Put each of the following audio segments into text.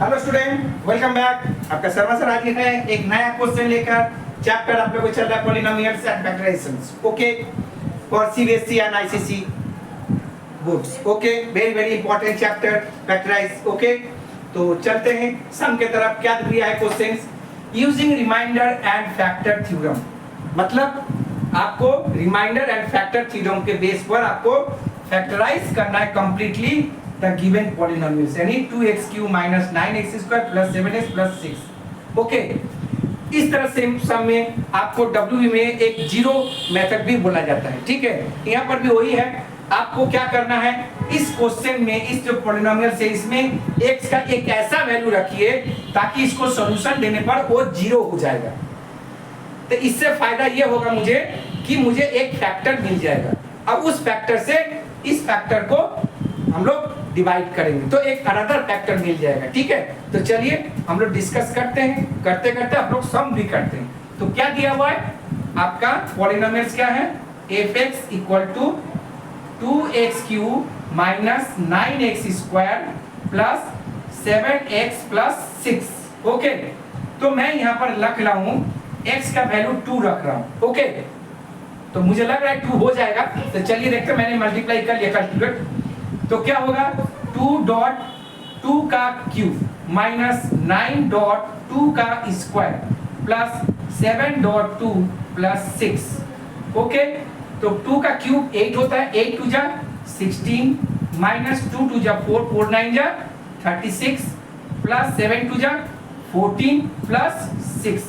Hello student, welcome back. आपका Sharma sir आज है एक नया क्वेश्चन लेकर। चैप्टर आप लोगों को चल रहा है polynomials and factorisations, okay, for CBSE and ICSE boards. Okay, very very important chapter factorise. Okay, तो चलते हैं सम के तरफ। क्या दिया है questions? Using remainder and factor theorem, मतलब आपको रिमाइंडर एंड फैक्टर थ्योरम के बेस पर आपको फैक्टराइज करना है कंप्लीटली the given polynomials, यानी 2x cube minus 9x square plus 7x plus 6। Okay, इस तरह से सम में आपको W में एक जीरो मेथड भी बोला जाता है, ठीक है। यहाँ पर भी वही है, आपको क्या करना है इस क्वेश्चन में, इस जो पॉलिनोमियल से इसमें x का एक ऐसा वैल्यू रखिए ताकि इसको सॉल्यूशन देने पर वो जीरो हो जाएगा। तो इससे फायदा ये होगा मुझे कि मुझे एक फैक्टर मिल जाएगा। अब उस फैक्टर से इस फैक्टर को हम लोग डिवाइड करेंगे तो एक अनदर फैक्टर मिल जाएगा, ठीक है। तो चलिए हम लोग डिस्कस करते हैं, करते करते आप लोग सम भी करते हैं। तो क्या दिया हुआ है आपका पॉलिनोमियल्स क्या है? fx equal to 2x cube minus 9x square plus 7x plus 6। Okay, तो मैं यहाँ पर रख रहा हूँ x का वैल्यू 2 रख रहा हूँ। ओके, तो मुझे लग रहा है 2 हो जाएगा। तो चलिए देखते हैं, मैंने मल्टीप्लाई कर लिया कैलकुलेट। तो क्या होगा 2 डॉट 2 का क्यूब माइनस 9 डॉट 2 का square plus 7 dot 2 plus 6। Okay, तो 2 का क्यूब 8 होता है, 8 2 जा 16 माइनस 2 2 जा 4 4 9 जा 36 प्लस 7 2 जा 14 प्लस 6।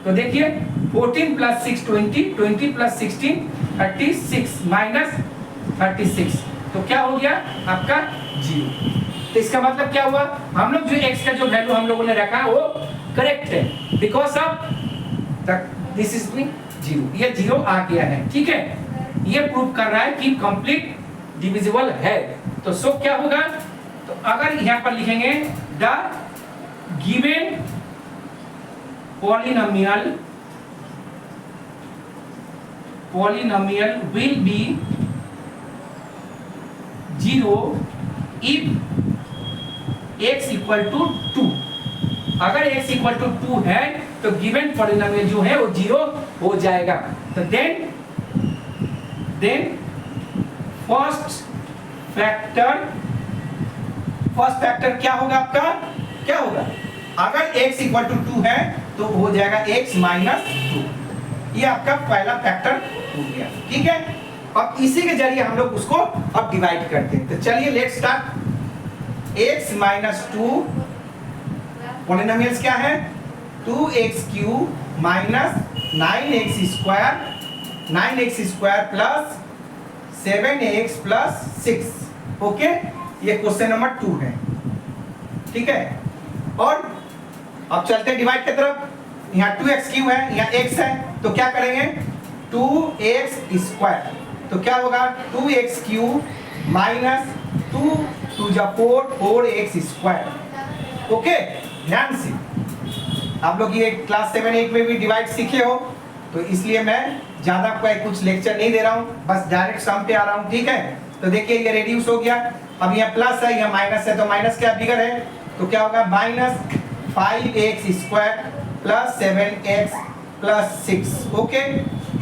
तो देखिए 14 प्लस 6 20, 20 प्लस 16 36 माइनस 36। तो क्या हो गया आपका 0। तो इसका मतलब क्या हुआ, हम लोग जो x का जो वैल्यू हम लोगों ने रखा वो करेक्ट है, बिकॉज ऑफ दिस इज 0, ये 0 आ गया है, ठीक है। ये प्रूव कर रहा है कि कंप्लीट डिविजिबल है। तो सो क्या होगा, तो अगर यहां पर लिखेंगे the given polynomial will be 0 if x equal to 2। अगर x इक्वल टू 2 है तो गिवन पॉलिनोमियल जो है वो 0 हो जाएगा। तो देन फर्स्ट फैक्टर क्या होगा आपका, क्या होगा? अगर x इक्वल टू 2 है तो हो जाएगा x माइनस 2। ये आपका पहला फैक्टर हो गया, ठीक है। अब इसी के जरिए हम लोग उसको अब डिवाइड करते हैं। तो चलिए let's start. x minus 2 polynomials क्या है? 2x cube minus 9x square plus 7x plus 6। Okay, ये क्वेश्चन नंबर 2 है, ठीक है। और अब चलते हैं डिवाइड की तरफ। यहाँ 2x क्यूब है, यहाँ x है, तो क्या करेंगे 2x स्क्वायर। तो क्या होगा 2x क्यूब माइनस 2 2 जा 4 4x स्क्वायर। ओके, ध्यान से आप लोग ये क्लास 7 8 में भी डिवाइड सीखे हो, तो इसलिए मैं ज्यादा कोई कुछ लेक्चर नहीं दे रहा हूँ, बस डायरेक्ट सम पे आ रहा हूँ, ठीक है। तो देखिए ये रेड्यूस हो गया। अब यहाँ प्लस है, यहाँ माइनस है, तो माइनस क्या बिगर है, तो क्या होगा minus 5x square plus 7x plus 6। Okay,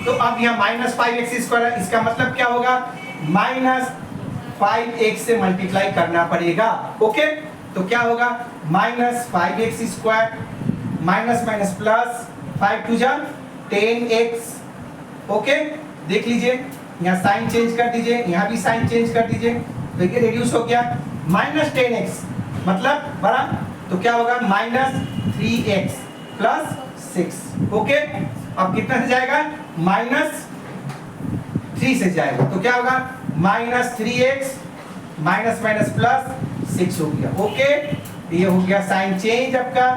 तो अब यहाँ माइनस 5x स्क्वायर है, इसका मतलब क्या होगा माइनस 5x से मल्टीप्लाई करना पड़ेगा। ओके, तो क्या होगा minus 5x square minus minus plus 5 2 जा 10x। ओके, देख लीजिए यहाँ साइन चेंज कर दीजिए, यहाँ भी साइन चेंज कर दीजिए, तो ये रिड्यूस हो गया माइनस 10x मतलब बड़ा, तो क्या होगा माइनस 3x प्लस 6। ओके, अब कितना से जाएगा माइनस 3 से जाएगा, तो क्या होगा minus 3x minus minus plus 6 हो गया। ओके, ये हो गया साइन चेंज आपका,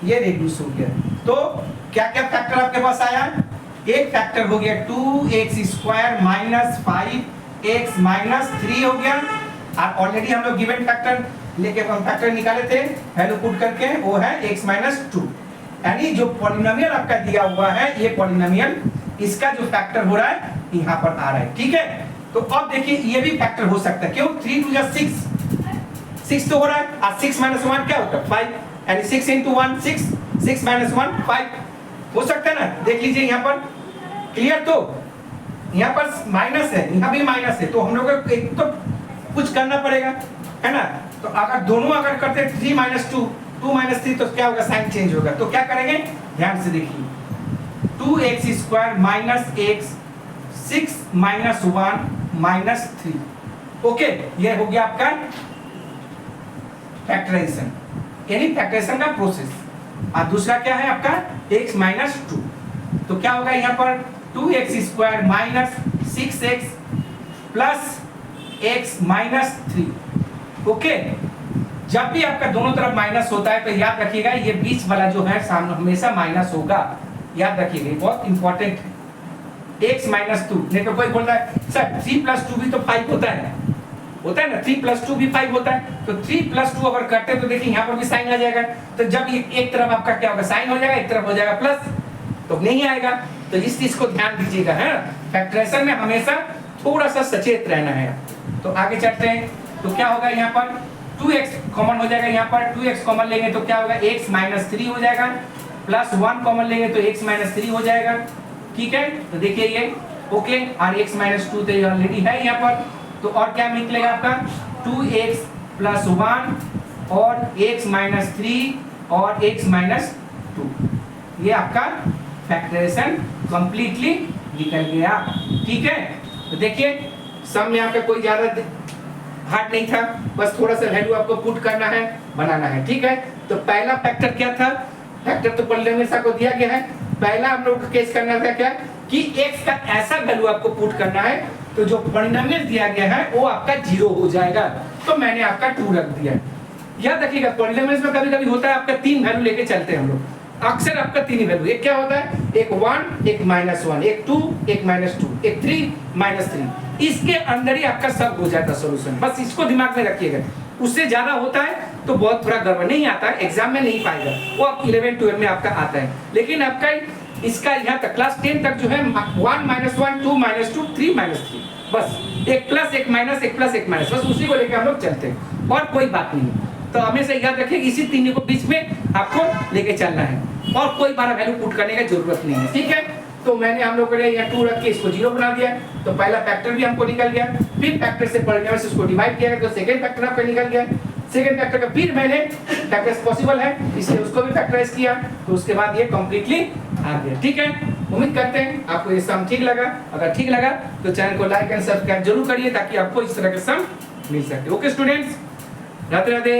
ये रिड्यूस हो गया। तो क्या क्या फैक्टर आपके पास आया? एक फैक्टर हो गया 2x square minus 5x minus 3 हो गया। और ऑलरेडी हम लोग गिवन फैक्टर लेके फैक्टर निकाले थे वैल्यू पुट करके, वो है x माइनस 2। यानी जो पॉलिनोमियल आपका दिया हुआ है ये पॉलिनोमियल, इसका जो फैक्टर हो रहा है यहाँ पर आ रहा है, ठीक है। तो अब देखिए ये भी फैक्टर हो सकता है, क्यों 3 2 जा 6 6 तो हो रहा है, और 6 माइनस 1 क्या होता है 5, यानी 6 into 1 6, 6 माइनस 1 5 हो सकता है ना। देख लीजिए यहाँ पर, क्लियर। तो यहाँ पर माइनस है, यहाँ भी माइनस है, तो हम लोग को एक तो कुछ करना पड़ेगा, है ना। तो अगर दोनों अगर करते हैं 3 माइनस 2, 2 माइनस 3, तो क्या होगा, साइन चेंज होगा। तो क्या करेंगे, ध्यान से देखिए, 2x square minus x 6 minus 1 minus 3। Okay, ये हो गया आपका फैक्टराइजेशन, यानी फैक्टराइजेशन का प्रोसेस। और दूसरा क्या है आपका x माइनस 2। तो क्या होगा यहाँ पर 2x square minus 6x plus x minus 3। Okay, जब भी आपका दोनों तरफ माइनस होता है तो याद रखिएगा ये बीच वाला जो है सामने हमेशा माइनस होगा, याद रखिएगा, बहुत इंपॉर्टेंट है। x माइनस 2, नहीं तो कोई बोल रहा है सर 3 प्लस 2 भी तो 5 होता है ना, 3 प्लस 2 भी 5 होता है। तो 3 प्लस 2 अगर करते तो देखिए यहाँ पर भी साइन आ जाएगा। तो जब ये एक तरफ आपका क्या होगा, साइन हो जाएगा, एक तरफ हो जाएगा प्लस, तो नहीं आएगा। तो इस चीज को ध्यान दीजिएगा, है फैक्टराइजेशन में हमेशा थोड़ा सा सचेत रहना है। तो आगे चलते हैं, तो क्या होगा यहाँ पर 2x कॉमन हो जाएगा, यहाँ पर 2x कॉमन लेंगे तो क्या होगा x माइनस 3 हो जाएगा, प्लस 1 कॉमन लेंगे तो x माइनस 3 हो जाएगा। ठीक है, तो देखिए ये ओके, और x माइनस 2 तो ऑलरेडी है यहाँ पर। तो और क्या निकलेगा आपका 2x प्लस 1 और x माइनस 3 और x माइनस 2। ये आपका फैक्टराइजेशन कंप्लीटली निकल गया। ठीक है, तो देखिए सम में आपका कोई ज्यादा हार्ड नहीं था, बस थोड़ा सा वैल्यू आपको पुट करना है, बनाना है। ठीक है, तो पहला फैक्टर क्या था, फैक्टर तो पॉलिनोमियल को दिया गया है। पहला हम लोग को केस करना था क्या कि x का ऐसा वैल्यू आपको पुट करना है तो जो पॉलिनोमियल दिया गया है वो आपका 0 हो जाएगा। तो मैंने आपका 2 रख दिया। याद रखिएगा पॉलिनोमियल में कभी-कभी होता है आपका 3 वैल्यू लेके चलते हैं हम लोग, अक्सर आपका 3 ही वैल्यू। एक क्या होता है, एक 1, एक -1, एक 2, एक -2, एक 3, -3। इसके अंदर ही आपका सब हो जाता सॉल्यूशन। बस इसको दिमाग में रखिएगा। उससे ज्यादा होता है तो बहुत थोड़ा गड़बड़ नहीं आता है, एग्जाम में नहीं पाएगा वो, आप 11 12 में आपका आता है। लेकिन आपका इसका यहाँ तक क्लास 10 तक जो है 1 -1 2 -2 3 -3, बस एक प्लस एक माइनस, एक प्लस एक माइनस, बस उसी को लेकर हम लोग चलते हैं और कोई बात नहीं। तो हमेशा याद रखिए इसी तीनों को बीच में आपको लेके चलना है और कोई बार वैल्यू पुट करने की जरूरत नहीं है। ठीक है, तो मैंने हम लोगों ने यहाँ 2 रख के इसको 0 बना दिया। तो पहला फैक्टर भी हमको निकल गया, फिर फैक्टर से पॉलिनोमियल से इसको डिवाइड किया गया तो सेकंड फैक्टर आपका निकल गया। सेकंड फैक्टर का फिर मैंने फैक्टर्स पॉसिबल है इसलिए उसको भी फैक्टराइज किया, तो उसके बाद ये कंप्लीटली आ गया। ठीक है, उम्मीद करते हैं आपको ये सम ठीक लगा। अगर ठीक लगा तो चैनल को लाइक एंड सब्सक्राइब जरूर करिए ताकि आपको इस तरह के सम मिल सके। Okay students, Radhe Radhe.